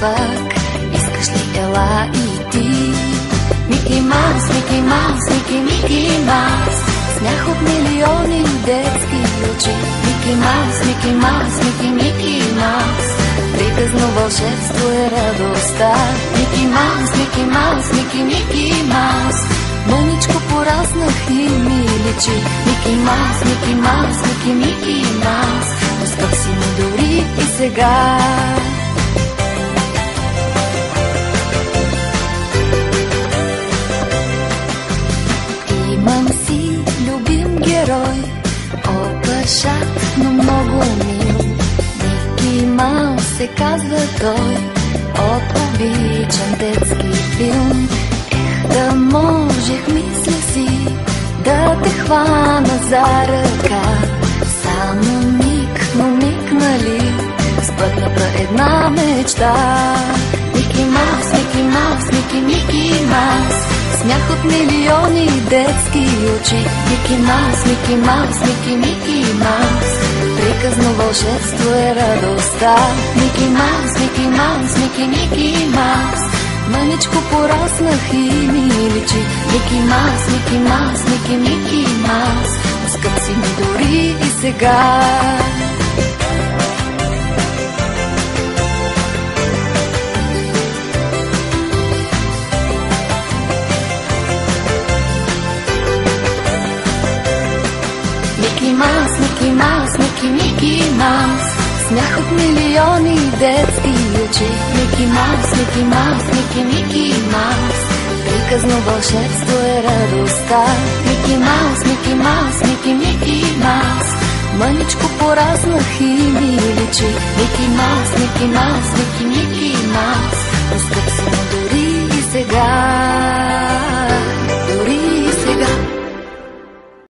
пък, искаш ли ела и ти? Мики Маус, Мики Маус, Мики, Мики Маус, смях от милиони детски очи. Мики Маус, Мики Маус, Мики, Мики Маус, приказно вълшебство е радостта. Мики Маус, Мики Маус, Мики, Мики Маус, мъничко пораснах и ми личи. Мики Маус, Мики Маус, Мики, Мики Маус, но скъп си ми дори и сега. Имам си любим герой, опашат, но много мил. Мики Маус се казва той, от обичан детски филм. Да можех, мисля си, да те хвана за ръка. Само миг, но миг, нали, спътната една мечта. Мики Маус, Мики Маус, Мики, Мики Маус, смях от милиони детски очи. Мики Маус, Мики Маус, Мики, Мики Маус, приказно вълшебство е радостта. Мики Маус, Мики Маус, Мики, Мики Маус, мъничко пораснах и ми личи. Мики Маус, Мики Маус, Мики, Мики Маус, скъп си ми дори и сега. Мики Маус, Мики Маус, Мики, Мики Маус, смях от милиони детски очи. Мики Маус, Мики Маус, Мики, Мики Маус, приказно вълшебство е радостта. Мики Маус, Мики Маус, Мики, Мики Маус, мъничко пораснах и ми личи. Мики Маус, Мики Маус, Мики, Мики Маус, скъп си му дори и сега.